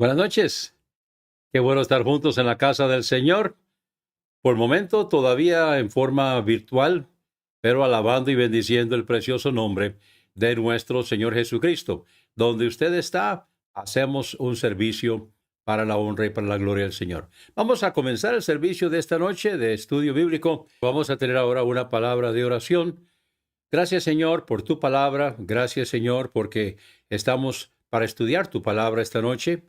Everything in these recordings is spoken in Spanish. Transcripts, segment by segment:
Buenas noches. Qué bueno estar juntos en la casa del Señor. Por el momento todavía en forma virtual, pero alabando y bendiciendo el precioso nombre de nuestro Señor Jesucristo. Donde usted está, hacemos un servicio para la honra y para la gloria del Señor. Vamos a comenzar el servicio de esta noche de estudio bíblico. Vamos a tener ahora una palabra de oración. Gracias, Señor, por tu palabra. Gracias, Señor, porque estamos para estudiar tu palabra esta noche.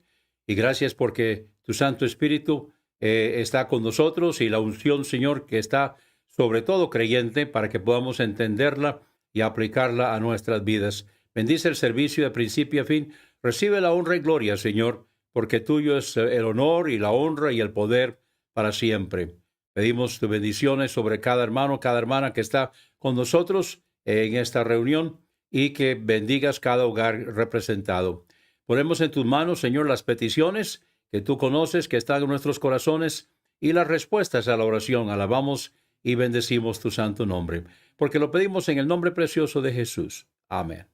Y gracias porque tu Santo Espíritu está con nosotros y la unción, Señor, que está sobre todo creyente para que podamos entenderla y aplicarla a nuestras vidas. Bendice el servicio de principio a fin. Recibe la honra y gloria, Señor, porque tuyo es el honor y la honra y el poder para siempre. Pedimos tus bendiciones sobre cada hermano, cada hermana que está con nosotros en esta reunión y que bendigas cada hogar representado. Ponemos en tus manos, Señor, las peticiones que tú conoces, que están en nuestros corazones, y las respuestas a la oración. Alabamos y bendecimos tu santo nombre, porque lo pedimos en el nombre precioso de Jesús. Amén.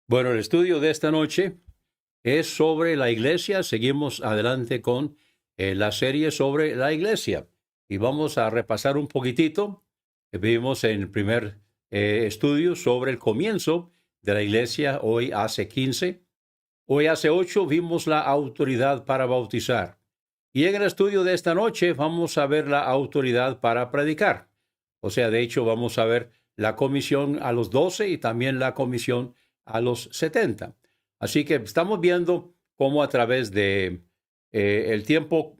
Bueno, el estudio de esta noche es sobre la iglesia. Seguimos adelante con la serie sobre la iglesia. Y vamos a repasar un poquitito. Vimos en el primer estudio sobre el comienzo de la iglesia, hoy hace 15. Hoy hace 8 vimos la autoridad para bautizar. Y en el estudio de esta noche vamos a ver la autoridad para predicar. O sea, de hecho vamos a ver la comisión a los 12 y también la comisión a los 70. Así que estamos viendo cómo a través de el tiempo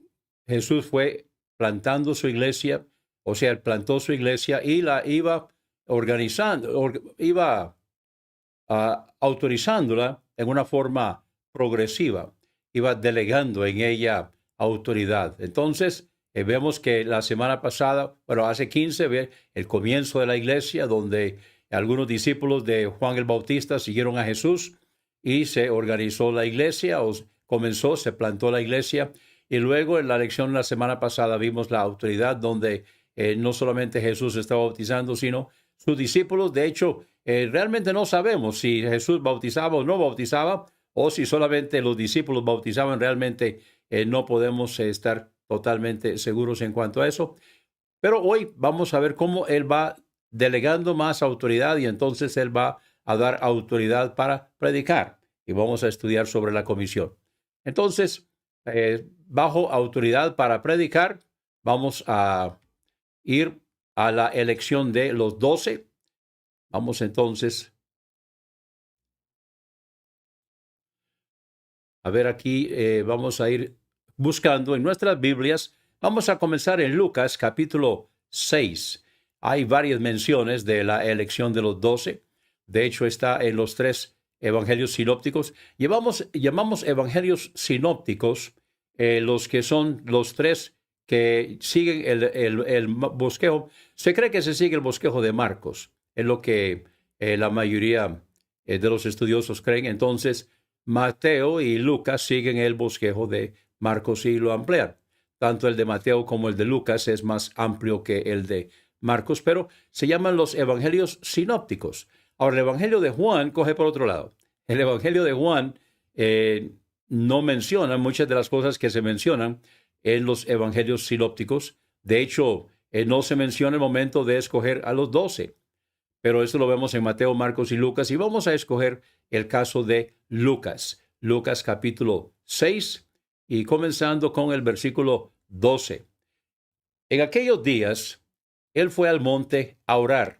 Jesús fue plantando su iglesia, o sea, él plantó su iglesia y la iba organizando, iba autorizándola en una forma progresiva, iba delegando en ella autoridad. Entonces, vemos que la semana pasada, hace 15, ve el comienzo de la iglesia, donde algunos discípulos de Juan el Bautista siguieron a Jesús y se organizó la iglesia, se plantó la iglesia, y luego en la lección la semana pasada vimos la autoridad donde no solamente Jesús estaba bautizando, sino sus discípulos. De hecho, realmente no sabemos si Jesús bautizaba o no bautizaba, o si solamente los discípulos bautizaban. Realmente no podemos estar totalmente seguros en cuanto a eso. Pero hoy vamos a ver cómo Él va delegando más autoridad y entonces Él va a dar autoridad para predicar. Y vamos a estudiar sobre la comisión. Entonces, bajo autoridad para predicar, vamos a ir a la elección de los 12. Vamos entonces a ver aquí, vamos a ir buscando en nuestras Biblias. Vamos a comenzar en Lucas capítulo 6. Hay varias menciones de la elección de los 12. De hecho, está en los 3 evangelios sinópticos. Llamamos evangelios sinópticos los que son los 3 que siguen el bosquejo. Se cree que se sigue el bosquejo de Marcos. Es lo que la mayoría de los estudiosos creen. Entonces, Mateo y Lucas siguen el bosquejo de Marcos y lo amplían. Tanto el de Mateo como el de Lucas es más amplio que el de Marcos, pero se llaman los evangelios sinópticos. Ahora, el evangelio de Juan coge por otro lado. El evangelio de Juan no menciona muchas de las cosas que se mencionan en los evangelios sinópticos. De hecho, no se menciona el momento de escoger a los 12. Pero eso lo vemos en Mateo, Marcos y Lucas. Y vamos a escoger el caso de Lucas. Lucas capítulo 6 y comenzando con el versículo 12. En aquellos días, él fue al monte a orar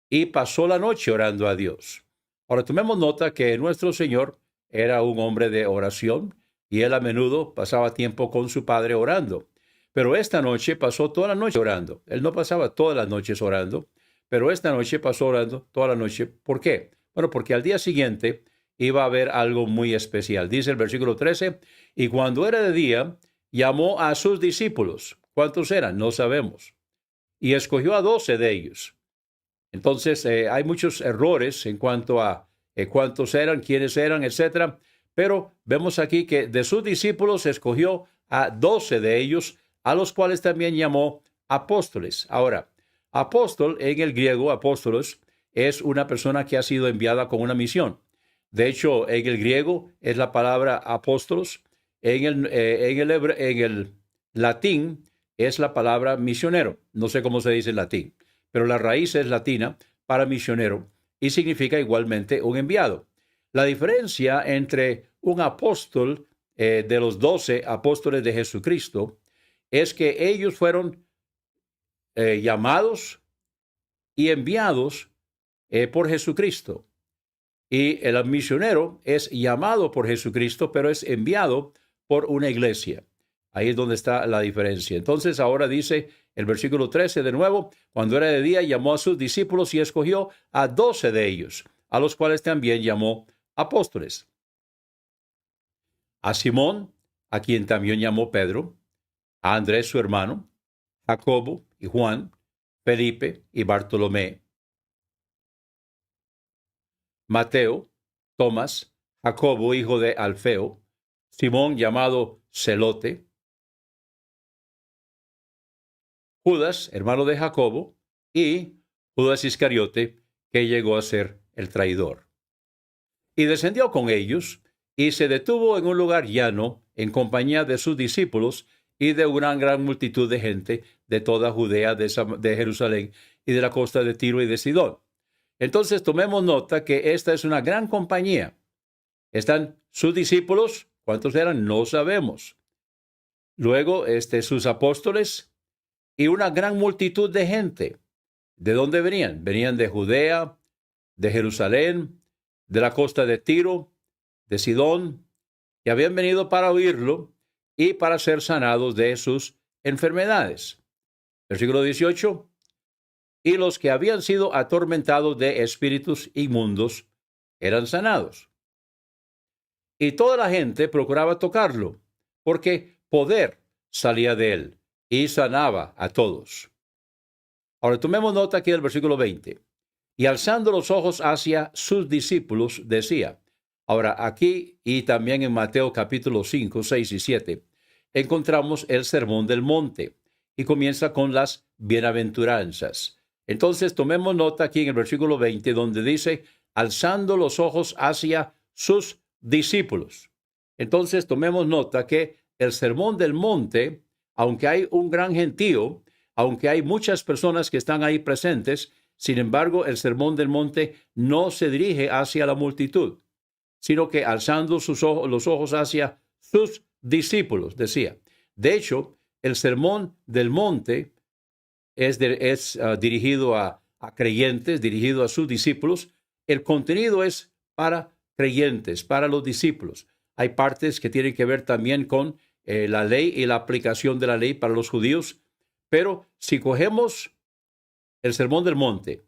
y pasó la noche orando a Dios. Ahora, tomemos nota que nuestro Señor era un hombre de oración y él a menudo pasaba tiempo con su Padre orando. Pero esta noche pasó toda la noche orando. Él no pasaba todas las noches orando, pero esta noche pasó orando toda la noche. ¿Por qué? Bueno, porque al día siguiente iba a haber algo muy especial. Dice el versículo 13, y cuando era de día, llamó a sus discípulos. ¿Cuántos eran? No sabemos. Y escogió a 12 de ellos. Entonces, hay muchos errores en cuanto a cuántos eran, quiénes eran, etcétera. Pero vemos aquí que de sus discípulos escogió a 12 de ellos, a los cuales también llamó apóstoles. Ahora, apóstol en el griego, apóstolos, es una persona que ha sido enviada con una misión. De hecho, en el griego es la palabra apóstolos, en el latín es la palabra misionero. No sé cómo se dice en latín, pero la raíz es latina para misionero y significa igualmente un enviado. La diferencia entre un apóstol de los 12 apóstoles de Jesucristo es que ellos fueron llamados y enviados por Jesucristo. Y el misionero es llamado por Jesucristo, pero es enviado por una iglesia. Ahí es donde está la diferencia. Entonces ahora dice el versículo 13 de nuevo, cuando era de día llamó a sus discípulos y escogió a 12 de ellos, a los cuales también llamó apóstoles. A Simón, a quien también llamó Pedro, a Andrés su hermano, Jacobo y Juan, Felipe y Bartolomé, Mateo, Tomás, Jacobo, hijo de Alfeo, Simón llamado Celote, Judas, hermano de Jacobo, y Judas Iscariote, que llegó a ser el traidor. Y descendió con ellos, y se detuvo en un lugar llano, en compañía de sus discípulos y de una gran multitud de gente de toda Judea, de Jerusalén y de la costa de Tiro y de Sidón. Entonces tomemos nota que esta es una gran compañía. Están sus discípulos, ¿cuántos eran? No sabemos. Luego, sus apóstoles y una gran multitud de gente. ¿De dónde venían? Venían de Judea, de Jerusalén, de la costa de Tiro, de Sidón, que habían venido para oírlo y para ser sanados de sus enfermedades. Versículo 18. Y los que habían sido atormentados de espíritus inmundos eran sanados. Y toda la gente procuraba tocarlo, porque poder salía de él y sanaba a todos. Ahora tomemos nota aquí del versículo 20. Y alzando los ojos hacia sus discípulos, decía. Ahora aquí y también en Mateo capítulo 5, 6 y 7, encontramos el Sermón del Monte y comienza con las bienaventuranzas. Entonces tomemos nota aquí en el versículo 20 donde dice, alzando los ojos hacia sus discípulos. Entonces tomemos nota que el Sermón del Monte, aunque hay un gran gentío, aunque hay muchas personas que están ahí presentes, sin embargo, el Sermón del Monte no se dirige hacia la multitud, sino que alzando los ojos hacia sus discípulos, decía. De hecho, el Sermón del Monte es dirigido a creyentes, dirigido a sus discípulos. El contenido es para creyentes, para los discípulos. Hay partes que tienen que ver también con la ley y la aplicación de la ley para los judíos, pero si cogemos el Sermón del Monte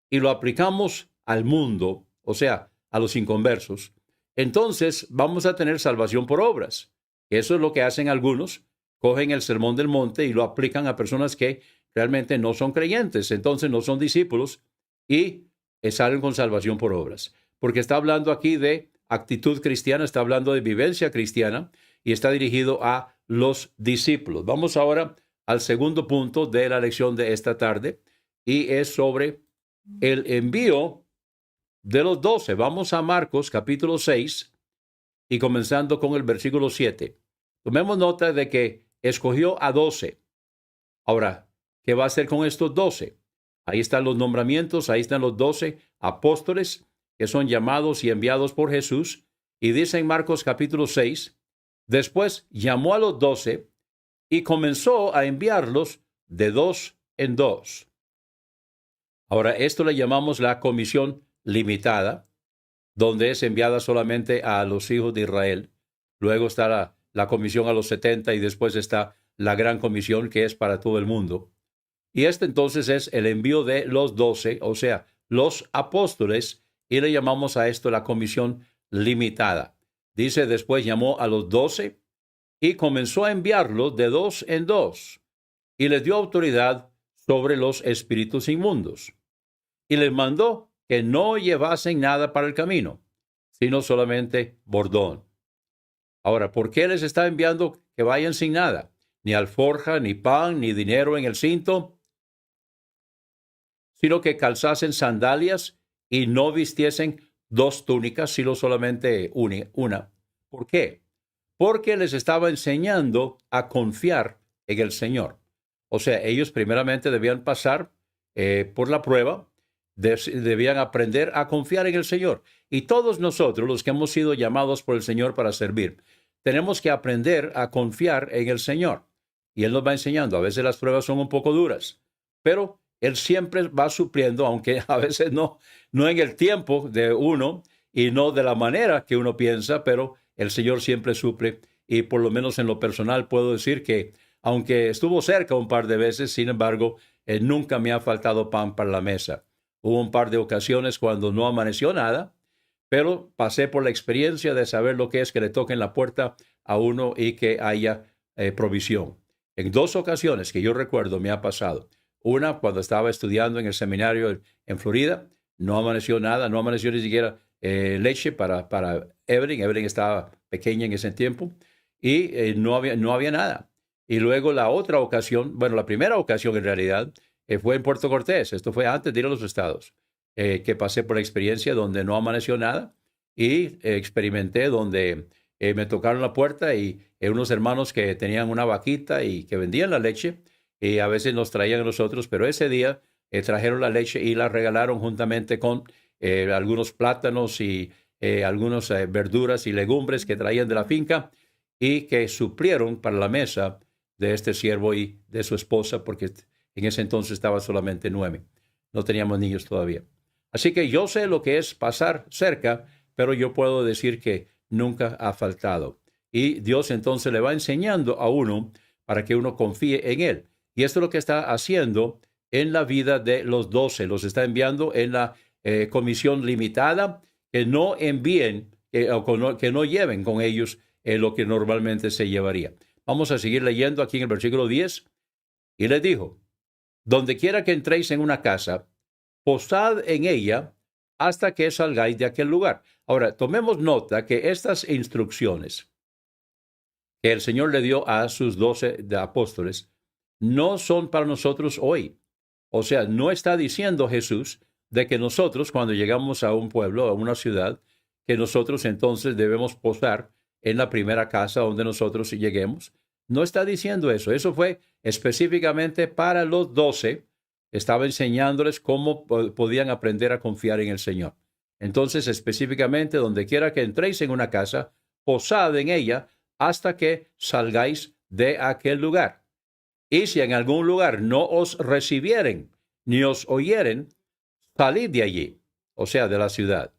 y lo aplicamos al mundo, o sea, a los inconversos, entonces vamos a tener salvación por obras. Eso es lo que hacen algunos, cogen el Sermón del Monte y lo aplican a personas que realmente no son creyentes, entonces no son discípulos y salen con salvación por obras. Porque está hablando aquí de actitud cristiana, está hablando de vivencia cristiana y está dirigido a los discípulos. Vamos ahora al segundo punto de la lección de esta tarde y es sobre el envío de los 12. Vamos a Marcos capítulo 6 y comenzando con el versículo 7. Tomemos nota de que escogió a 12. Ahora, ¿qué va a hacer con estos 12? Ahí están los nombramientos, ahí están los 12 apóstoles que son llamados y enviados por Jesús. Y dice en Marcos capítulo 6, después llamó a los 12 y comenzó a enviarlos de dos en dos. Ahora, esto le llamamos la comisión limitada, donde es enviada solamente a los hijos de Israel. Luego está la comisión a los 70 y después está la gran comisión que es para todo el mundo. Y este entonces es el envío de los 12, o sea, los apóstoles, y le llamamos a esto la comisión limitada. Dice, después llamó a los 12 y comenzó a enviarlos de dos en dos, y les dio autoridad sobre los espíritus inmundos. Y les mandó que no llevasen nada para el camino, sino solamente bordón. Ahora, ¿por qué les está enviando que vayan sin nada? Ni alforja, ni pan, ni dinero en el cinto, sino que calzasen sandalias y no vistiesen dos túnicas, sino solamente una. ¿Por qué? porque les estaba enseñando a confiar en el Señor. O sea, ellos primeramente debían pasar por la prueba, debían aprender a confiar en el Señor. Y todos nosotros, los que hemos sido llamados por el Señor para servir, tenemos que aprender a confiar en el Señor. Y Él nos va enseñando. A veces las pruebas son un poco duras, pero Él siempre va supliendo, aunque a veces no en el tiempo de uno y no de la manera que uno piensa, pero el Señor siempre suple. Y por lo menos en lo personal puedo decir que, aunque estuvo cerca un par de veces, sin embargo, nunca me ha faltado pan para la mesa. Hubo un par de ocasiones cuando no amaneció nada, pero pasé por la experiencia de saber lo que es que le toquen la puerta a uno y que haya provisión. En 2 ocasiones que yo recuerdo me ha pasado. Una, cuando estaba estudiando en el seminario en Florida, no amaneció nada, no amaneció ni siquiera leche para Evelyn. Evelyn estaba pequeña en ese tiempo y no había nada. Y luego la otra ocasión, bueno, la primera ocasión en realidad, fue en Puerto Cortés. Esto fue antes de ir a los estados, que pasé por la experiencia donde no amaneció nada y experimenté donde me tocaron la puerta y unos hermanos que tenían una vaquita y que vendían la leche y a veces nos traían a nosotros, pero ese día trajeron la leche y la regalaron juntamente con algunos plátanos y algunas verduras y legumbres que traían de la finca y que suplieron para la mesa de este siervo y de su esposa, porque en ese entonces estaba solamente 9. No teníamos niños todavía. Así que yo sé lo que es pasar cerca, pero yo puedo decir que nunca ha faltado. Y Dios entonces le va enseñando a uno para que uno confíe en Él. Y esto es lo que está haciendo en la vida de los 12. Los está enviando en la comisión limitada, que no envíen que no lleven con ellos lo que normalmente se llevaría. Vamos a seguir leyendo aquí en el versículo 10. Y les dijo: donde quiera que entréis en una casa, posad en ella hasta que salgáis de aquel lugar. Ahora, tomemos nota que estas instrucciones que el Señor le dio a sus 12 apóstoles no son para nosotros hoy. O sea, no está diciendo Jesús de que nosotros, cuando llegamos a un pueblo, a una ciudad, que nosotros entonces debemos posar en la primera casa donde nosotros lleguemos. No está diciendo eso. Eso fue específicamente para los 12. Estaba enseñándoles cómo podían aprender a confiar en el Señor. Entonces, específicamente, donde quiera que entréis en una casa, posad en ella hasta que salgáis de aquel lugar. Y si en algún lugar no os recibieren, ni os oyeren, salid de allí, o sea, de la ciudad,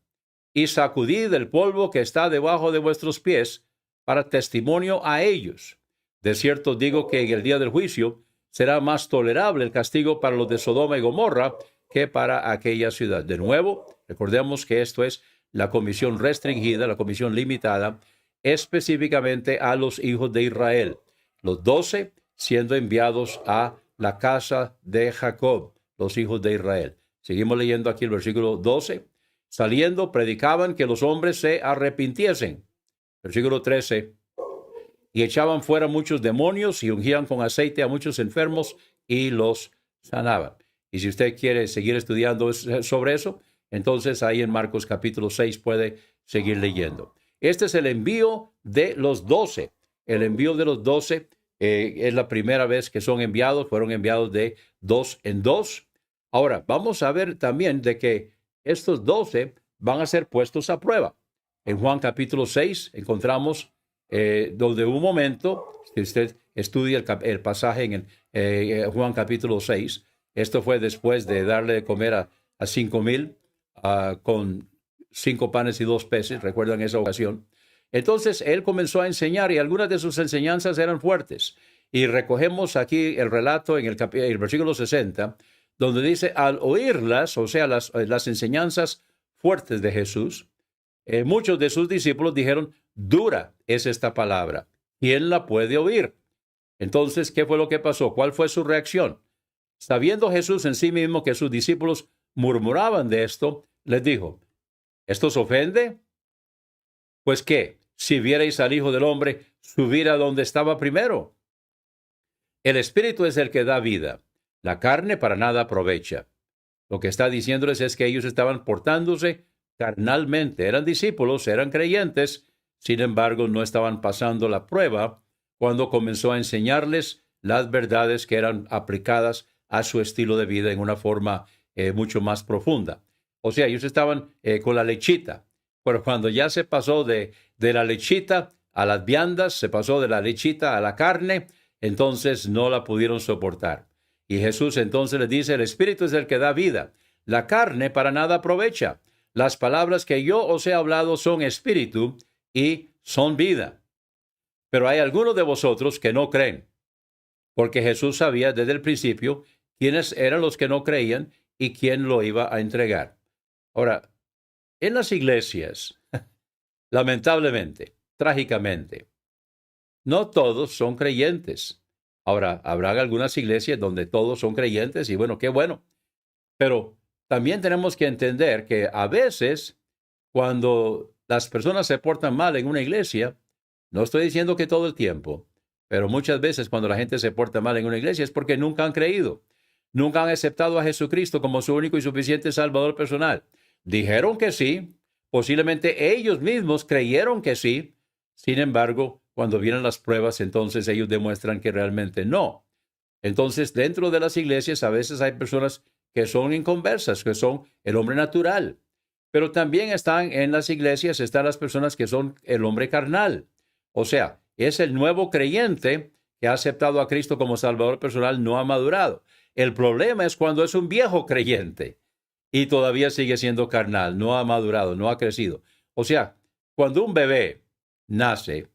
y sacudid el polvo que está debajo de vuestros pies para testimonio a ellos. De cierto digo que en el día del juicio será más tolerable el castigo para los de Sodoma y Gomorra que para aquella ciudad. De nuevo, recordemos que esto es la comisión restringida, la comisión limitada, específicamente a los hijos de Israel. Los 12 siendo enviados a la casa de Jacob, los hijos de Israel. Seguimos leyendo aquí el versículo 12. Saliendo, predicaban que los hombres se arrepintiesen. Versículo 13. Y echaban fuera muchos demonios y ungían con aceite a muchos enfermos y los sanaban. Y si usted quiere seguir estudiando sobre eso, entonces ahí en Marcos capítulo 6 puede seguir leyendo. Este es el envío de los 12. El envío de los 12 es la primera vez que son enviados. Fueron enviados de 2 en 2. Ahora, vamos a ver también de que estos 12 van a ser puestos a prueba. En Juan capítulo 6 encontramos donde un momento, si usted estudia el pasaje en Juan capítulo 6, esto fue después de darle de comer a 5,000 con 5 panes y 2 peces, recuerdan esa ocasión. Entonces él comenzó a enseñar y algunas de sus enseñanzas eran fuertes. Y recogemos aquí el relato en el versículo 60, donde dice: al oírlas, o sea, las enseñanzas fuertes de Jesús, muchos de sus discípulos dijeron: dura es esta palabra, ¿quién la puede oír? Entonces, ¿qué fue lo que pasó? ¿Cuál fue su reacción? Sabiendo Jesús en sí mismo que sus discípulos murmuraban de esto, les dijo: ¿esto os ofende? Pues ¿qué? Si vierais al Hijo del Hombre subir a donde estaba primero. El Espíritu es el que da vida. La carne para nada aprovecha. Lo que está diciéndoles es que ellos estaban portándose carnalmente. Eran discípulos, eran creyentes. Sin embargo, no estaban pasando la prueba cuando comenzó a enseñarles las verdades que eran aplicadas a su estilo de vida en una forma mucho más profunda. O sea, ellos estaban con la lechita, pero cuando ya se pasó de la lechita a las viandas, se pasó de la lechita a la carne, entonces no la pudieron soportar. Y Jesús entonces les dice, el Espíritu es el que da vida, la carne para nada aprovecha. Las palabras que yo os he hablado son espíritu y son vida. Pero hay algunos de vosotros que no creen, porque Jesús sabía desde el principio quiénes eran los que no creían y quién lo iba a entregar. Ahora, en las iglesias, lamentablemente, trágicamente, no todos son creyentes. Ahora, habrá algunas iglesias donde todos son creyentes y bueno, qué bueno. Pero también tenemos que entender que a veces, cuando las personas se portan mal en una iglesia, no estoy diciendo que todo el tiempo, pero muchas veces cuando la gente se porta mal en una iglesia es porque nunca han creído, nunca han aceptado a Jesucristo como su único y suficiente Salvador personal. Dijeron que sí, posiblemente ellos mismos creyeron que sí, sin embargo, cuando vienen las pruebas, entonces ellos demuestran que realmente no. Entonces, dentro de las iglesias a veces hay personas que son inconversas, que son el hombre natural. Pero también están en las iglesias, están las personas que son el hombre carnal. O sea, es el nuevo creyente que ha aceptado a Cristo como Salvador personal, no ha madurado. El problema es cuando es un viejo creyente y todavía sigue siendo carnal, no ha madurado, no ha crecido. O sea, cuando un bebé nace,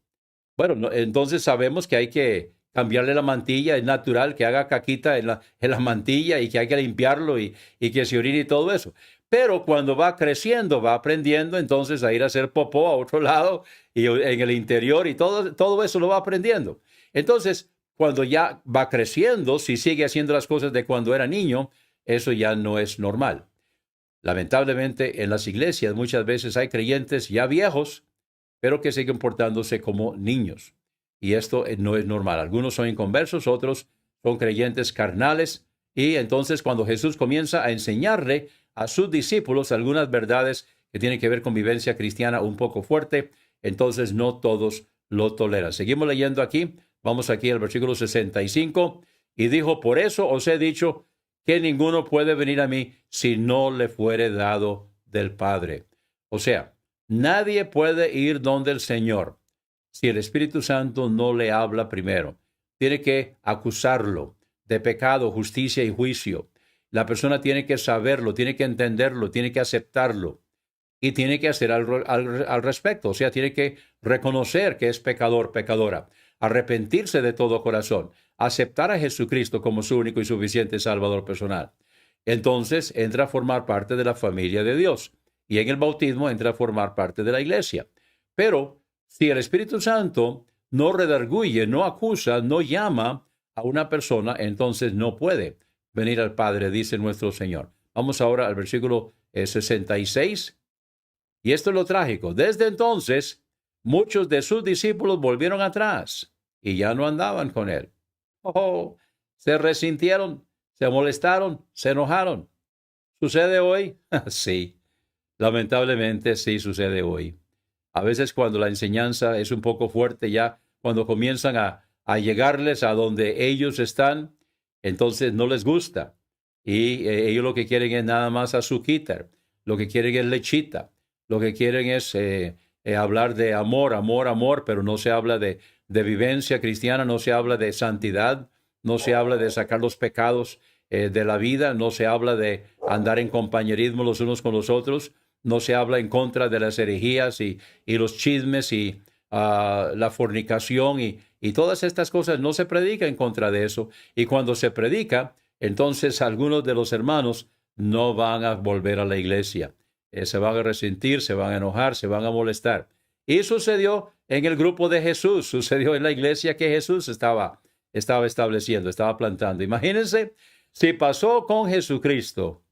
bueno, entonces sabemos que hay que cambiarle la mantilla, es natural que haga caquita en la mantilla y que hay que limpiarlo y que se orine y todo eso. Pero cuando va creciendo, va aprendiendo entonces a ir a hacer popó a otro lado y en el interior y todo eso lo va aprendiendo. Entonces, cuando ya va creciendo, si sigue haciendo las cosas de cuando era niño, eso ya no es normal. Lamentablemente, en las iglesias muchas veces hay creyentes ya viejos pero que siguen portándose como niños. Y esto no es normal. Algunos son inconversos, otros son creyentes carnales. Y entonces cuando Jesús comienza a enseñarle a sus discípulos algunas verdades que tienen que ver con vivencia cristiana un poco fuerte, entonces no todos lo toleran. Seguimos leyendo aquí. Vamos aquí al versículo 65. Y dijo, por eso os he dicho que ninguno puede venir a mí si no le fuere dado del Padre. O sea, nadie puede ir donde el Señor si el Espíritu Santo no le habla primero. Tiene que acusarlo de pecado, justicia y juicio. La persona tiene que saberlo, tiene que entenderlo, tiene que aceptarlo y tiene que hacer algo al respecto. O sea, tiene que reconocer que es pecador, pecadora, arrepentirse de todo corazón, aceptar a Jesucristo como su único y suficiente Salvador personal. Entonces entra a formar parte de la familia de Dios. Y en el bautismo entra a formar parte de la iglesia. Pero si el Espíritu Santo no redarguye, no acusa, no llama a una persona, entonces no puede venir al Padre, dice nuestro Señor. Vamos ahora al versículo 66. Y esto es lo trágico. Desde entonces, muchos de sus discípulos volvieron atrás y ya no andaban con él. Oh, se resintieron, se molestaron, se enojaron. ¿Sucede hoy? Sí. Lamentablemente sí sucede hoy. A veces cuando la enseñanza es un poco fuerte, ya cuando comienzan a llegarles a donde ellos están, entonces no les gusta. Y ellos lo que quieren es nada más azuquitar, lo que quieren es lechita, lo que quieren es hablar de amor, amor, amor, pero no se habla de vivencia cristiana, no se habla de santidad, no se habla de sacar los pecados de la vida, no se habla de andar en compañerismo los unos con los otros, no se habla en contra de las herejías y los chismes y la fornicación y todas estas cosas. No se predica en contra de eso. Y cuando se predica, entonces algunos de los hermanos no van a volver a la iglesia. Se van a resentir, se van a enojar, se van a molestar. Y sucedió en el grupo de Jesús, sucedió en la iglesia que Jesús estaba estableciendo, estaba plantando. Imagínense, si pasó con Jesucristo,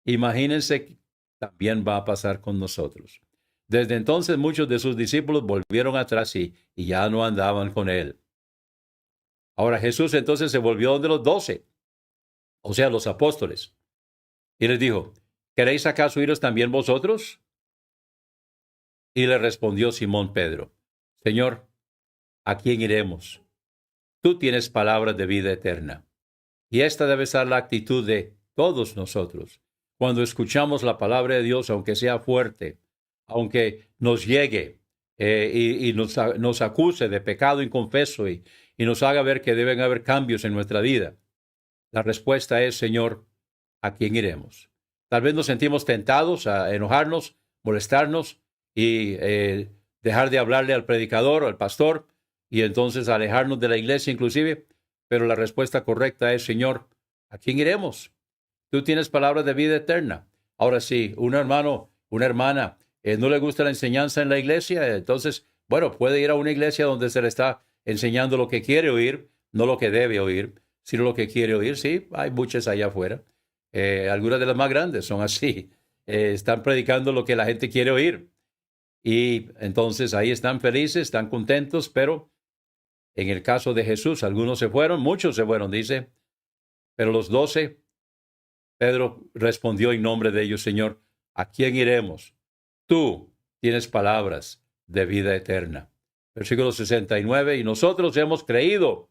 imagínense también va a pasar con nosotros. Desde entonces muchos de sus discípulos volvieron atrás y ya no andaban con él. Ahora Jesús entonces se volvió de los 12, o sea, los apóstoles, y les dijo, ¿queréis acaso iros también vosotros? Y le respondió Simón Pedro, Señor, ¿a quién iremos? Tú tienes palabras de vida eterna. Y esta debe ser la actitud de todos nosotros. Cuando escuchamos la palabra de Dios, aunque sea fuerte, aunque nos llegue y nos acuse de pecado inconfeso y nos haga ver que deben haber cambios en nuestra vida, la respuesta es, Señor, ¿a quién iremos? Tal vez nos sentimos tentados a enojarnos, molestarnos y dejar de hablarle al predicador o al pastor y entonces alejarnos de la iglesia inclusive. Pero la respuesta correcta es, Señor, ¿a quién iremos? Tú tienes palabras de vida eterna. Ahora sí, un hermano, una hermana, no le gusta la enseñanza en la iglesia, entonces, bueno, puede ir a una iglesia donde se le está enseñando lo que quiere oír, no lo que debe oír, sino lo que quiere oír. Sí, hay muchas allá afuera. Algunas de las más grandes son así. Están predicando lo que la gente quiere oír. Y entonces ahí están felices, están contentos, pero en el caso de Jesús, algunos se fueron, muchos se fueron, dice, pero los 12, Pedro respondió en nombre de ellos, Señor, ¿a quién iremos? Tú tienes palabras de vida eterna. Versículo 69, y nosotros hemos creído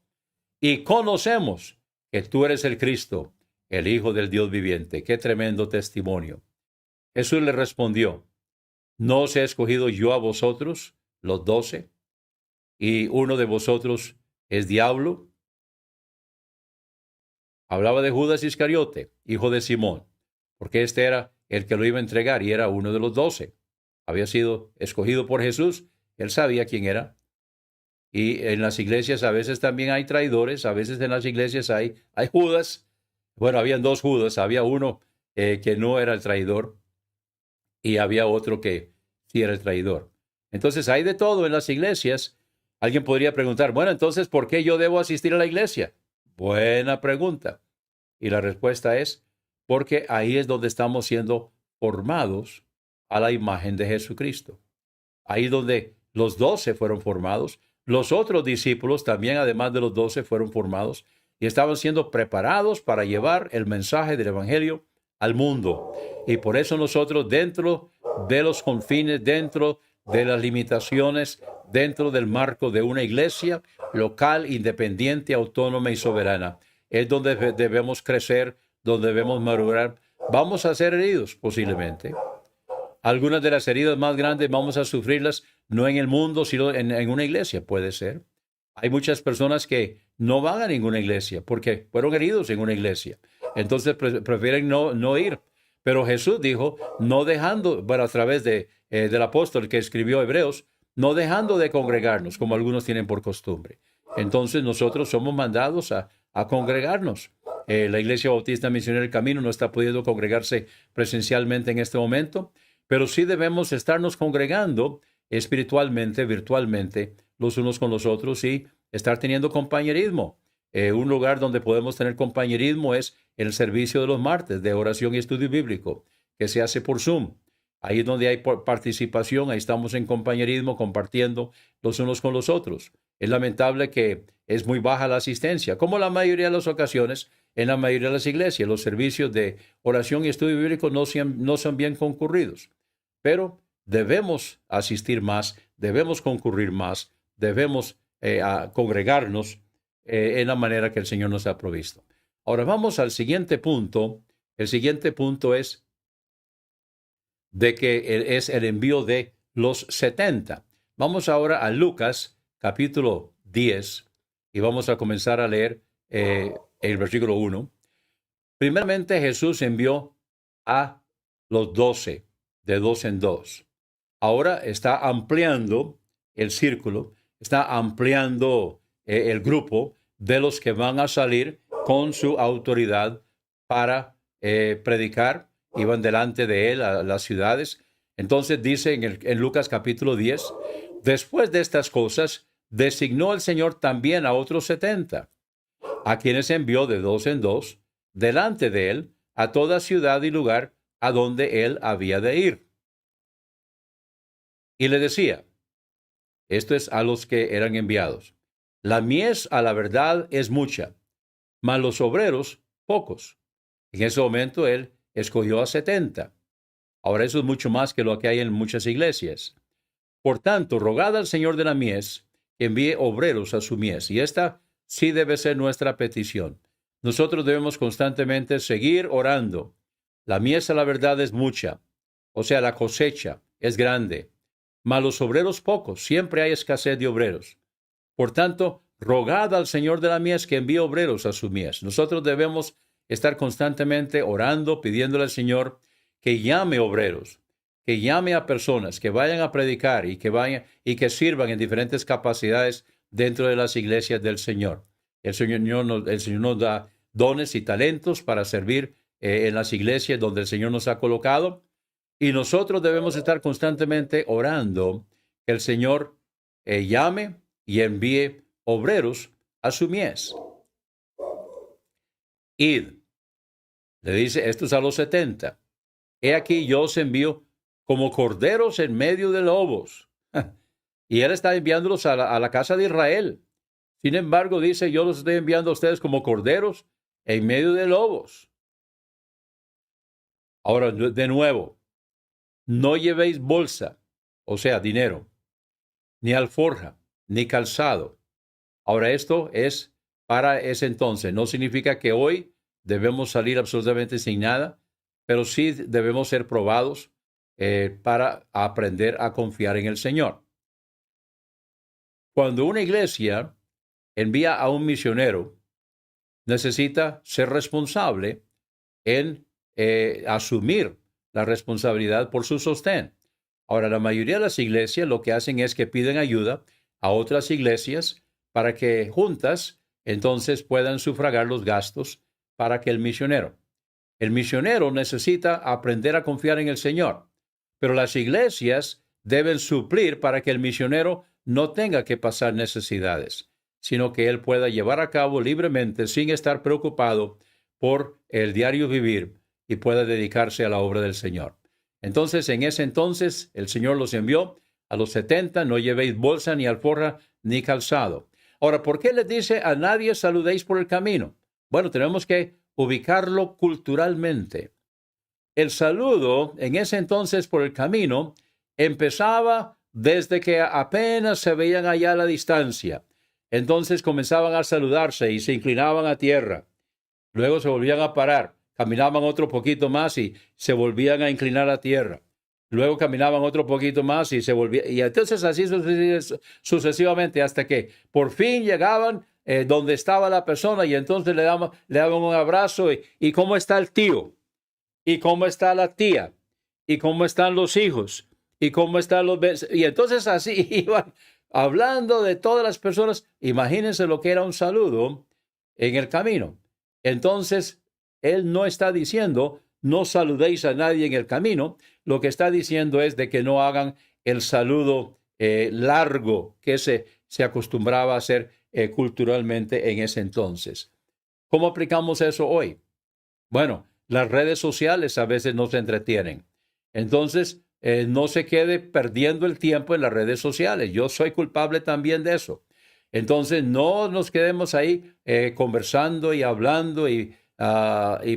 y conocemos que tú eres el Cristo, el Hijo del Dios viviente. Qué tremendo testimonio. Jesús le respondió, ¿no os he escogido yo a vosotros, los 12? ¿Y uno de vosotros es diablo? Hablaba de Judas Iscariote, hijo de Simón, porque este era el que lo iba a entregar y era uno de los 12. Había sido escogido por Jesús, él sabía quién era. Y en las iglesias a veces también hay traidores, a veces en las iglesias hay Judas. Bueno, habían dos Judas, había uno que no era el traidor y había otro que sí era el traidor. Entonces hay de todo en las iglesias. Alguien podría preguntar, bueno, entonces, ¿por qué yo debo asistir a la iglesia? Buena pregunta. Y la respuesta es, porque ahí es donde estamos siendo formados a la imagen de Jesucristo. Ahí donde los 12 fueron formados, los otros discípulos también, además de los 12, fueron formados y estaban siendo preparados para llevar el mensaje del Evangelio al mundo. Y por eso nosotros, dentro de los confines, dentro de las limitaciones, dentro del marco de una iglesia local, independiente, autónoma y soberana, es donde debemos crecer, donde debemos madurar. Vamos a ser heridos posiblemente. Algunas de las heridas más grandes vamos a sufrirlas no en el mundo, sino en una iglesia, puede ser. Hay muchas personas que no van a ninguna iglesia porque fueron heridos en una iglesia. Entonces prefieren no ir. Pero Jesús dijo, no dejando, bueno, a través del apóstol que escribió Hebreos, no dejando de congregarnos, como algunos tienen por costumbre. Entonces nosotros somos mandados a congregarnos. La Iglesia Bautista Misionera del Camino no está pudiendo congregarse presencialmente en este momento, pero sí debemos estarnos congregando espiritualmente, virtualmente, los unos con los otros y estar teniendo compañerismo. Un lugar donde podemos tener compañerismo es el servicio de los martes de oración y estudio bíblico, que se hace por Zoom. Ahí es donde hay participación, ahí estamos en compañerismo, compartiendo los unos con los otros. Es lamentable que es muy baja la asistencia, como la mayoría de las ocasiones en la mayoría de las iglesias. Los servicios de oración y estudio bíblico no son bien concurridos. Pero debemos asistir más, debemos concurrir más, debemos congregarnos en la manera que el Señor nos ha provisto. Ahora vamos al siguiente punto. El siguiente punto es de que es el envío de los 70. Vamos ahora a Lucas, capítulo 10, y vamos a comenzar a leer el versículo 1. Primeramente, Jesús envió a los 12, de dos en dos. Ahora está ampliando el círculo, está ampliando el grupo de los que van a salir con su autoridad para predicar. Iban delante de él a las ciudades. Entonces dice en Lucas capítulo 10, después de estas cosas, designó el Señor también a otros 70, a quienes envió de dos en dos, delante de él, a toda ciudad y lugar a donde él había de ir. Y le decía, esto es a los que eran enviados, la mies a la verdad es mucha, mas los obreros pocos. En ese momento él escogió a 70. Ahora eso es mucho más que lo que hay en muchas iglesias. Por tanto, rogad al Señor de la mies que envíe obreros a su mies. Y esta sí debe ser nuestra petición. Nosotros debemos constantemente seguir orando. La mies, a la verdad, es mucha. O sea, la cosecha es grande. Mas los obreros pocos. Siempre hay escasez de obreros. Por tanto, rogad al Señor de la mies que envíe obreros a su mies. Nosotros debemos estar constantemente orando, pidiéndole al Señor que llame obreros, que llame a personas que vayan a predicar y que vayan y que sirvan en diferentes capacidades dentro de las iglesias del Señor. El Señor nos da dones y talentos para servir en las iglesias donde el Señor nos ha colocado, y nosotros debemos estar constantemente orando que el Señor llame y envíe obreros a su mies. Id, le dice, esto es a los 70. He aquí yo os envío como corderos en medio de lobos. Y él está enviándolos a la casa de Israel. Sin embargo, dice, yo los estoy enviando a ustedes como corderos en medio de lobos. Ahora, de nuevo, no llevéis bolsa, o sea, dinero, ni alforja, ni calzado. Ahora, esto es para ese entonces. No significa que hoy debemos salir absolutamente sin nada, pero sí debemos ser probados para aprender a confiar en el Señor. Cuando una iglesia envía a un misionero, necesita ser responsable en asumir la responsabilidad por su sostén. Ahora, la mayoría de las iglesias lo que hacen es que piden ayuda a otras iglesias para que juntas entonces puedan sufragar los gastos para que el misionero necesita aprender a confiar en el Señor, pero las iglesias deben suplir para que el misionero no tenga que pasar necesidades, sino que él pueda llevar a cabo libremente sin estar preocupado por el diario vivir y pueda dedicarse a la obra del Señor. Entonces, en ese entonces, el Señor los envió a los 70, no llevéis bolsa, ni alforja, ni calzado. Ahora, ¿por qué les dice a nadie saludéis por el camino? Bueno, tenemos que ubicarlo culturalmente. El saludo en ese entonces por el camino empezaba desde que apenas se veían allá a la distancia. Entonces comenzaban a saludarse y se inclinaban a tierra. Luego se volvían a parar, caminaban otro poquito más y se volvían a inclinar a tierra. Luego caminaban otro poquito más y se volvían, y entonces así sucesivamente hasta que por fin llegaban donde estaba la persona, y entonces le daban un abrazo y ¿cómo está el tío? ¿Y cómo está la tía? ¿Y cómo están los hijos? ¿Y cómo están los vecinos? Y entonces así iban hablando de todas las personas. Imagínense lo que era un saludo en el camino. Entonces, él no está diciendo, no saludéis a nadie en el camino. Lo que está diciendo es de que no hagan el saludo largo que se acostumbraba a hacer culturalmente en ese entonces. ¿Cómo aplicamos eso hoy? Bueno, las redes sociales a veces nos entretienen. Entonces, no se quede perdiendo el tiempo en las redes sociales. Yo soy culpable también de eso. Entonces, no nos quedemos ahí conversando y hablando y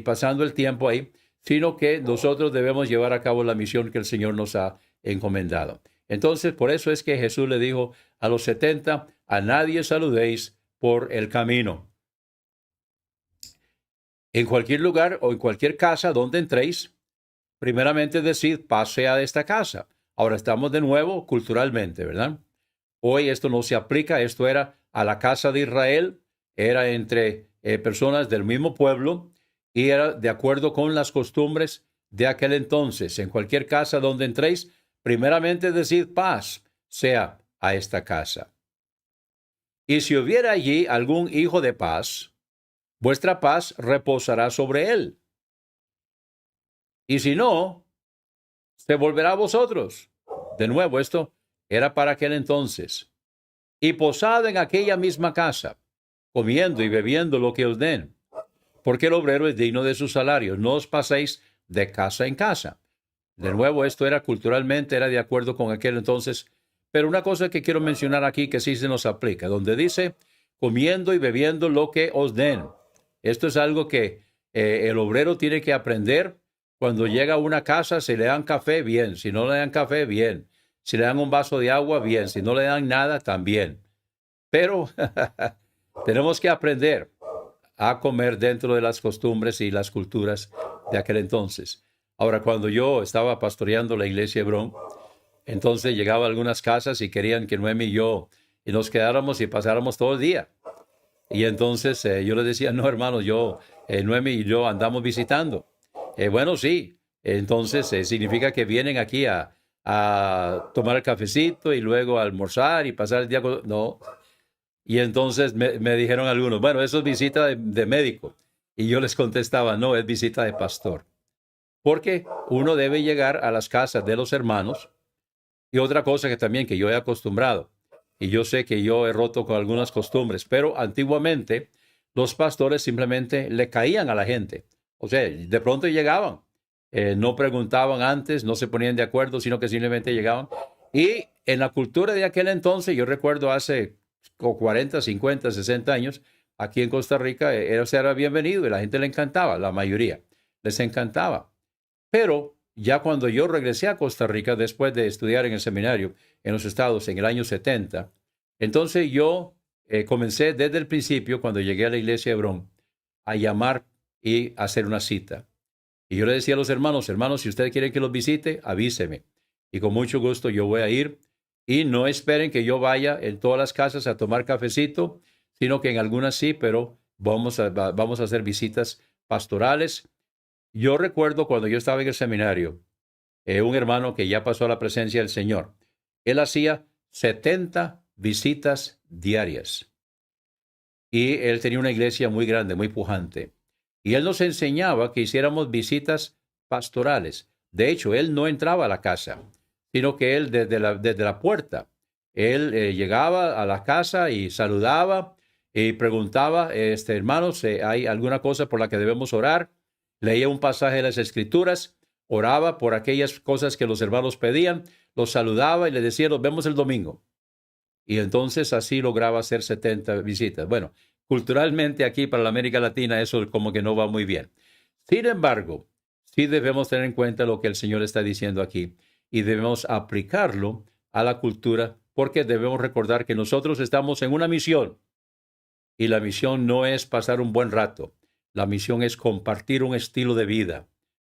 pasando el tiempo ahí, sino que nosotros debemos llevar a cabo la misión que el Señor nos ha encomendado. Entonces, por eso es que Jesús le dijo a los 70, a nadie saludéis por el camino. En cualquier lugar o en cualquier casa donde entréis, primeramente decid, pase a esta casa. Ahora estamos de nuevo culturalmente, ¿verdad? Hoy esto no se aplica, esto era a la casa de Israel, era entre personas del mismo pueblo y era de acuerdo con las costumbres de aquel entonces. En cualquier casa donde entréis, primeramente decid paz sea a esta casa. Y si hubiera allí algún hijo de paz, vuestra paz reposará sobre él. Y si no, se volverá a vosotros. De nuevo, esto era para aquel entonces. Y posad en aquella misma casa, comiendo y bebiendo lo que os den, porque el obrero es digno de su salario. No os paséis de casa en casa. De nuevo, esto era culturalmente, era de acuerdo con aquel entonces. Pero una cosa que quiero mencionar aquí que sí se nos aplica, donde dice, comiendo y bebiendo lo que os den. Esto es algo que el obrero tiene que aprender. Cuando llega a una casa, si le dan café, bien. Si no le dan café, bien. Si le dan un vaso de agua, bien. Si no le dan nada, también. Pero tenemos que aprender a comer dentro de las costumbres y las culturas de aquel entonces. Ahora, cuando yo estaba pastoreando la iglesia de Hebrón, entonces llegaba a algunas casas y querían que Noemi y yo nos quedáramos y pasáramos todo el día. Y entonces yo les decía, no, hermanos, Noemi y yo andamos visitando. Bueno, sí. Entonces significa que vienen aquí a tomar el cafecito y luego a almorzar y pasar el día con... No. Y entonces me dijeron algunos, bueno, eso es visita de médico. Y yo les contestaba, no, es visita de pastor. Porque uno debe llegar a las casas de los hermanos. Y otra cosa que también que yo he acostumbrado, y yo sé que yo he roto con algunas costumbres, pero antiguamente los pastores simplemente le caían a la gente. O sea, de pronto llegaban, no preguntaban antes, no se ponían de acuerdo, sino que simplemente llegaban. Y en la cultura de aquel entonces, yo recuerdo hace 40, 50, 60 años, aquí en Costa Rica, era bienvenido y la gente le encantaba, la mayoría les encantaba. Pero ya cuando yo regresé a Costa Rica, después de estudiar en el seminario en los Estados en el año 70, entonces yo comencé desde el principio, cuando llegué a la iglesia de Hebrón, a llamar y hacer una cita. Y yo le decía a los hermanos, si ustedes quieren que los visite, avíseme. Y con mucho gusto yo voy a ir. Y no esperen que yo vaya en todas las casas a tomar cafecito, sino que en algunas sí, pero vamos a hacer visitas pastorales. Yo recuerdo cuando yo estaba en el seminario, un hermano que ya pasó a la presencia del Señor, él hacía 70 visitas diarias. Y él tenía una iglesia muy grande, muy pujante. Y él nos enseñaba que hiciéramos visitas pastorales. De hecho, él no entraba a la casa, sino que él desde la puerta, él llegaba a la casa y saludaba y preguntaba, hermanos, ¿hay alguna cosa por la que debemos orar? Leía un pasaje de las Escrituras, oraba por aquellas cosas que los hermanos pedían, los saludaba y les decía, nos vemos el domingo. Y entonces así lograba hacer 70 visitas. Bueno, culturalmente aquí para la América Latina eso como que no va muy bien. Sin embargo, sí debemos tener en cuenta lo que el Señor está diciendo aquí y debemos aplicarlo a la cultura porque debemos recordar que nosotros estamos en una misión y la misión no es pasar un buen rato. La misión es compartir un estilo de vida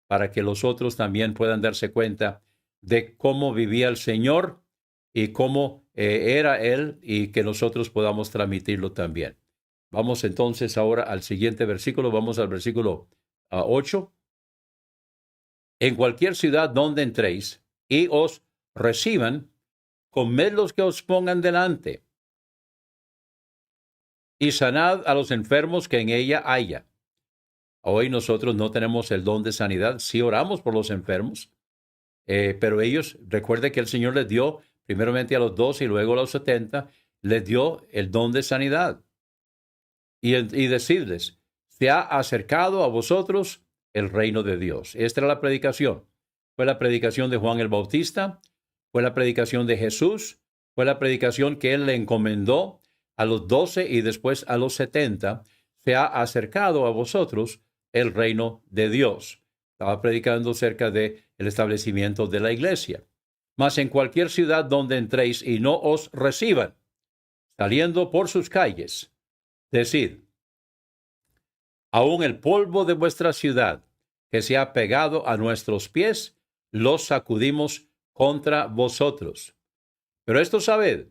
para que los otros también puedan darse cuenta de cómo vivía el Señor y cómo era Él y que nosotros podamos transmitirlo también. Vamos entonces ahora al siguiente versículo, vamos al versículo 8. En cualquier ciudad donde entréis y os reciban, comed los que os pongan delante y sanad a los enfermos que en ella haya. Hoy nosotros no tenemos el don de sanidad, sí oramos por los enfermos, pero ellos, recuerde que el Señor les dio, primeramente a los 12 y luego a los 70, les dio el don de sanidad. Y decirles, se ha acercado a vosotros el reino de Dios. Esta era la predicación. Fue la predicación de Juan el Bautista, fue la predicación de Jesús, fue la predicación que él le encomendó a los 12 y después a los 70. Se ha acercado a vosotros el reino de Dios. Estaba predicando cerca del establecimiento de la iglesia. Mas en cualquier ciudad donde entréis y no os reciban, saliendo por sus calles, decid, aún el polvo de vuestra ciudad, que se ha pegado a nuestros pies, los sacudimos contra vosotros. Pero esto sabed,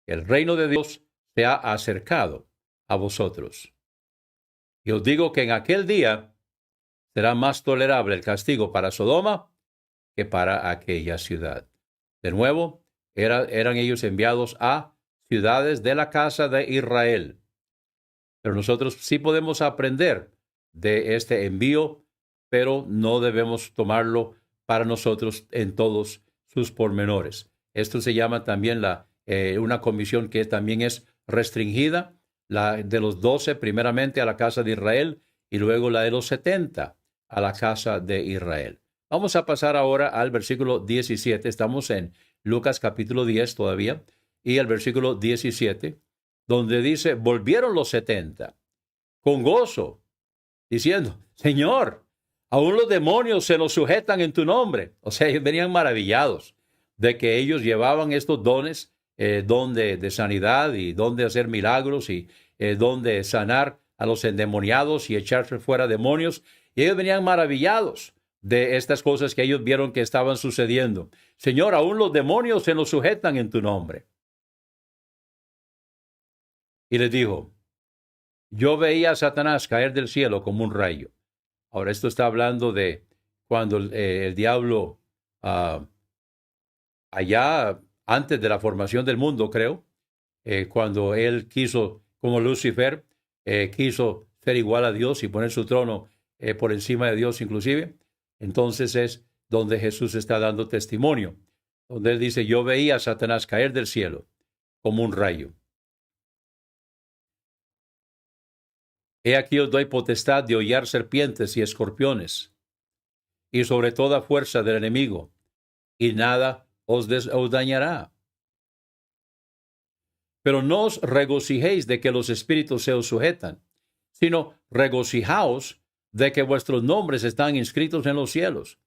que el reino de Dios se ha acercado a vosotros. Y os digo que en aquel día será más tolerable el castigo para Sodoma que para aquella ciudad. De nuevo, eran ellos enviados a ciudades de la casa de Israel. Pero nosotros sí podemos aprender de este envío, pero no debemos tomarlo para nosotros en todos sus pormenores. Esto se llama también una comisión que también es restringida, la de los 12 primeramente a la casa de Israel y luego la de los 70 a la casa de Israel. Vamos a pasar ahora al versículo 17. Estamos en Lucas capítulo 10 todavía y el versículo 17, donde dice, volvieron los 70 con gozo, diciendo, Señor, aún los demonios se nos sujetan en tu nombre. O sea, ellos venían maravillados de que ellos llevaban estos dones, don de sanidad y don de hacer milagros y don de sanar a los endemoniados y echarse fuera demonios. Y ellos venían maravillados de estas cosas que ellos vieron que estaban sucediendo. Señor, aún los demonios se nos sujetan en tu nombre. Y les dijo, yo veía a Satanás caer del cielo como un rayo. Ahora, esto está hablando de cuando el diablo, allá antes de la formación del mundo, creo, cuando él quiso, como Lucifer, quiso ser igual a Dios y poner su trono por encima de Dios inclusive. Entonces es donde Jesús está dando testimonio, donde él dice, yo veía a Satanás caer del cielo como un rayo. He aquí os doy potestad de hollar serpientes y escorpiones, y sobre toda fuerza del enemigo, y nada os dañará. Pero no os regocijéis de que los espíritus se os sujetan, sino regocijaos de que vuestros nombres están inscritos en los cielos.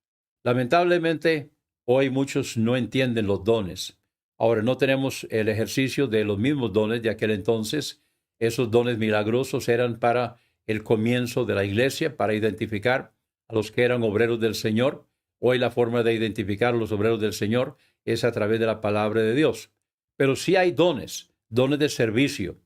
Lamentablemente, hoy muchos no entienden los dones. Ahora no tenemos el ejercicio de los mismos dones de aquel entonces. Esos dones milagrosos eran para el comienzo de la iglesia, para identificar a los que eran obreros del Señor. Hoy la forma de identificar a los obreros del Señor es a través de la palabra de Dios. Pero sí hay dones de servicio.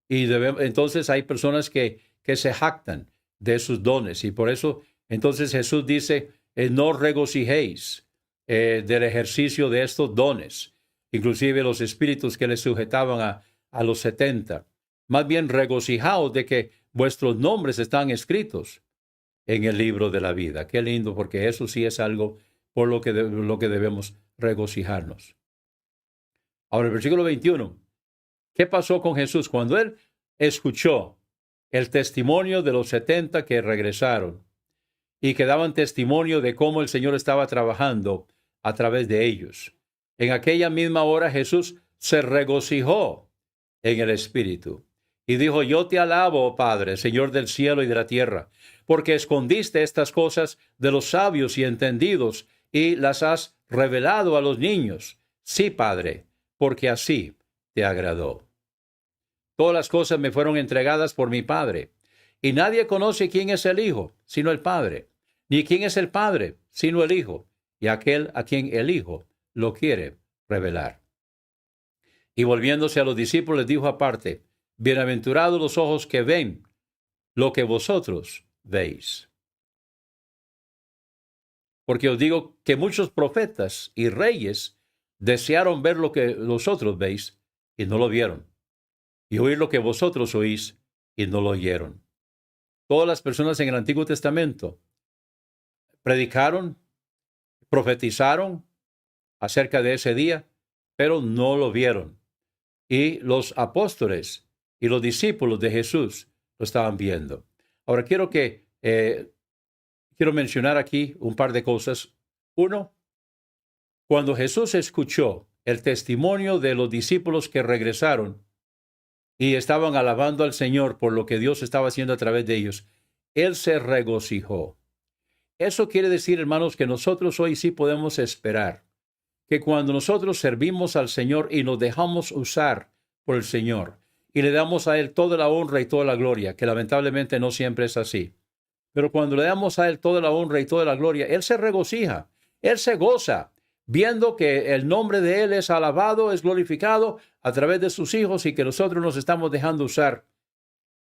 Y entonces hay personas que se jactan de sus dones. Y por eso, entonces Jesús dice, no regocijéis del ejercicio de estos dones. Inclusive los espíritus que les sujetaban a los 70. Más bien regocijaos de que vuestros nombres están escritos en el libro de la vida. Qué lindo, porque eso sí es algo por lo que debemos regocijarnos. Ahora, el versículo 21. ¿Qué pasó con Jesús? Cuando él escuchó el testimonio de los 70 que regresaron y que daban testimonio de cómo el Señor estaba trabajando a través de ellos. En aquella misma hora Jesús se regocijó en el Espíritu y dijo, yo te alabo, oh Padre, Señor del cielo y de la tierra, porque escondiste estas cosas de los sabios y entendidos y las has revelado a los niños. Sí, Padre, porque así te agradó. Todas las cosas me fueron entregadas por mi Padre, y nadie conoce quién es el Hijo, sino el Padre, ni quién es el Padre, sino el Hijo, y aquel a quien el Hijo lo quiere revelar. Y volviéndose a los discípulos les dijo aparte, bienaventurados los ojos que ven lo que vosotros veis. Porque os digo que muchos profetas y reyes desearon ver lo que vosotros veis y no lo vieron, y oír lo que vosotros oís y no lo oyeron. Todas las personas en el Antiguo Testamento predicaron, profetizaron acerca de ese día, pero no lo vieron. Y los apóstoles y los discípulos de Jesús lo estaban viendo. Ahora quiero mencionar aquí un par de cosas. Uno, cuando Jesús escuchó el testimonio de los discípulos que regresaron y estaban alabando al Señor por lo que Dios estaba haciendo a través de ellos, Él se regocijó. Eso quiere decir, hermanos, que nosotros hoy sí podemos esperar que cuando nosotros servimos al Señor y nos dejamos usar por el Señor y le damos a Él toda la honra y toda la gloria, que lamentablemente no siempre es así, pero cuando le damos a Él toda la honra y toda la gloria, Él se regocija, Él se goza, viendo que el nombre de Él es alabado, es glorificado a través de sus hijos y que nosotros nos estamos dejando usar.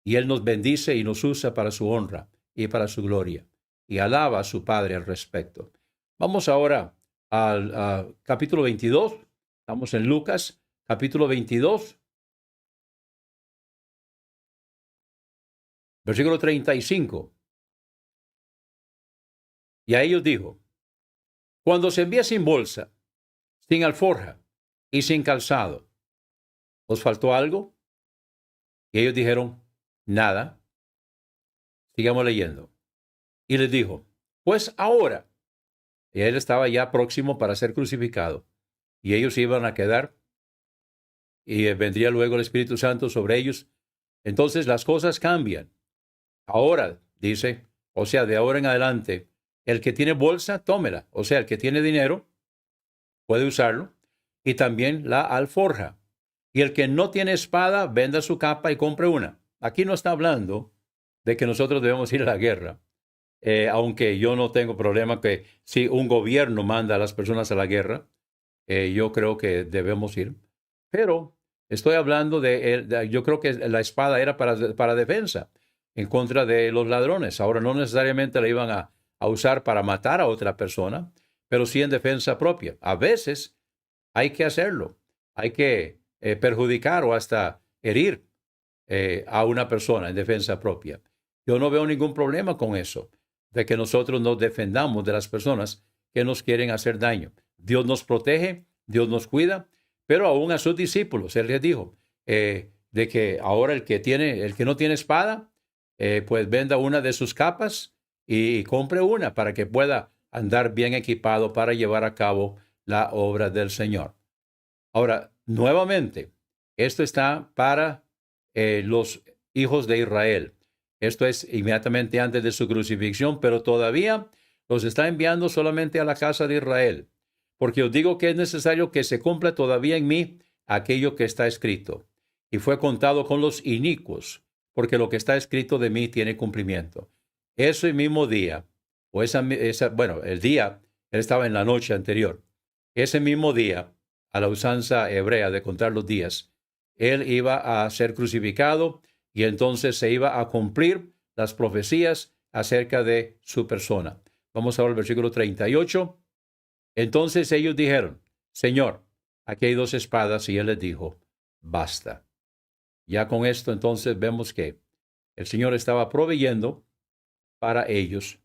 Y Él nos bendice y nos usa para su honra y para su gloria. Y alaba a su Padre al respecto. Vamos ahora al capítulo 22. Estamos en Lucas, capítulo 22. Versículo 35. Y a ellos dijo, cuando se envía sin bolsa, sin alforja y sin calzado, ¿os faltó algo? Y ellos dijeron, nada. Sigamos leyendo. Y les dijo, pues ahora, y él estaba ya próximo para ser crucificado, y ellos iban a quedar, y vendría luego el Espíritu Santo sobre ellos. Entonces las cosas cambian. Ahora, dice, o sea, de ahora en adelante, el que tiene bolsa, tómela. O sea, el que tiene dinero, puede usarlo, y también la alforja. Y el que no tiene espada, venda su capa y compre una. Aquí no está hablando de que nosotros debemos ir a la guerra. Aunque yo no tengo problema que si un gobierno manda a las personas a la guerra, yo creo que debemos ir. Pero estoy hablando yo creo que la espada era para defensa en contra de los ladrones. Ahora no necesariamente la iban a usar para matar a otra persona, pero sí en defensa propia. A veces hay que hacerlo. Hay que perjudicar o hasta herir a una persona en defensa propia. Yo no veo ningún problema con eso, de que nosotros nos defendamos de las personas que nos quieren hacer daño. Dios nos protege, Dios nos cuida, pero aún a sus discípulos, Él les dijo, de que ahora el que no tiene espada, pues venda una de sus capas y compre una para que pueda andar bien equipado para llevar a cabo la obra del Señor. Ahora, nuevamente, esto está para los hijos de Israel. Esto es inmediatamente antes de su crucifixión, pero todavía los está enviando solamente a la casa de Israel. Porque os digo que es necesario que se cumpla todavía en mí aquello que está escrito. Y fue contado con los inicuos, porque lo que está escrito de mí tiene cumplimiento. Ese mismo día, el día, él estaba en la noche anterior. Ese mismo día, a la usanza hebrea de contar los días, él iba a ser crucificado y entonces se iba a cumplir las profecías acerca de su persona. Vamos ahora al versículo 38. Entonces ellos dijeron, Señor, aquí hay 2 espadas, y él les dijo, basta. Ya con esto entonces vemos que el Señor estaba proveyendo para ellos.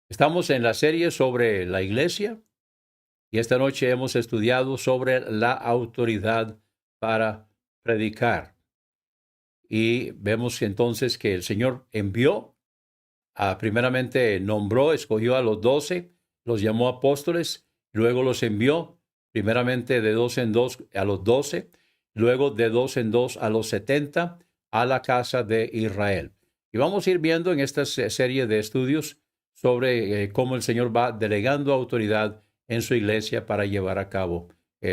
Estamos en la serie sobre la iglesia y esta noche hemos estudiado sobre la autoridad para predicar. Y vemos entonces que el Señor envió, primeramente nombró, escogió a los 12, los llamó apóstoles, luego los envió, primeramente de 2 en 2 a los 12, luego de 2 en 2 a los 70 a la casa de Israel. Y vamos a ir viendo en esta serie de estudios sobre cómo el Señor va delegando autoridad en su iglesia para llevar a cabo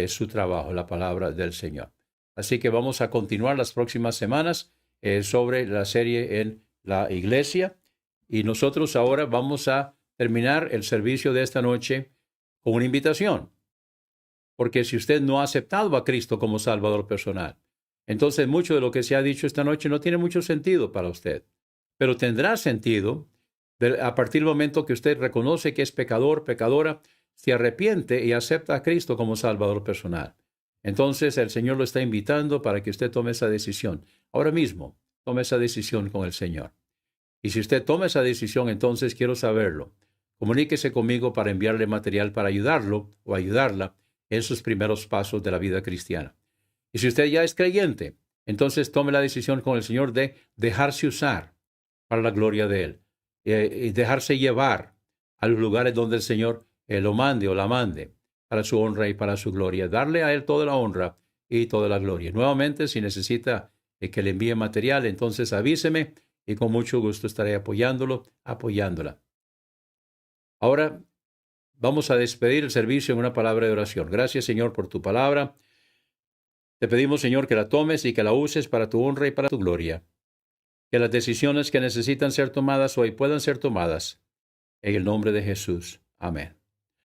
su trabajo, la palabra del Señor. Así que vamos a continuar las próximas semanas sobre la serie en la iglesia. Y nosotros ahora vamos a terminar el servicio de esta noche con una invitación. Porque si usted no ha aceptado a Cristo como Salvador personal, entonces mucho de lo que se ha dicho esta noche no tiene mucho sentido para usted. Pero tendrá sentido a partir del momento que usted reconoce que es pecador, pecadora, se arrepiente y acepta a Cristo como Salvador personal. Entonces el Señor lo está invitando para que usted tome esa decisión. Ahora mismo, tome esa decisión con el Señor. Y si usted toma esa decisión, entonces quiero saberlo. Comuníquese conmigo para enviarle material para ayudarlo o ayudarla en sus primeros pasos de la vida cristiana. Y si usted ya es creyente, entonces tome la decisión con el Señor de dejarse usar para la gloria de Él. Y dejarse llevar a los lugares donde el Señor lo mande o la mande para su honra y para su gloria. Darle a Él toda la honra y toda la gloria. Nuevamente, si necesita que le envíe material, entonces avíseme y con mucho gusto estaré apoyándola. Ahora vamos a despedir el servicio en una palabra de oración. Gracias, Señor, por tu palabra. Te pedimos, Señor, que la tomes y que la uses para tu honra y para tu gloria. Que las decisiones que necesitan ser tomadas hoy puedan ser tomadas. En el nombre de Jesús. Amén.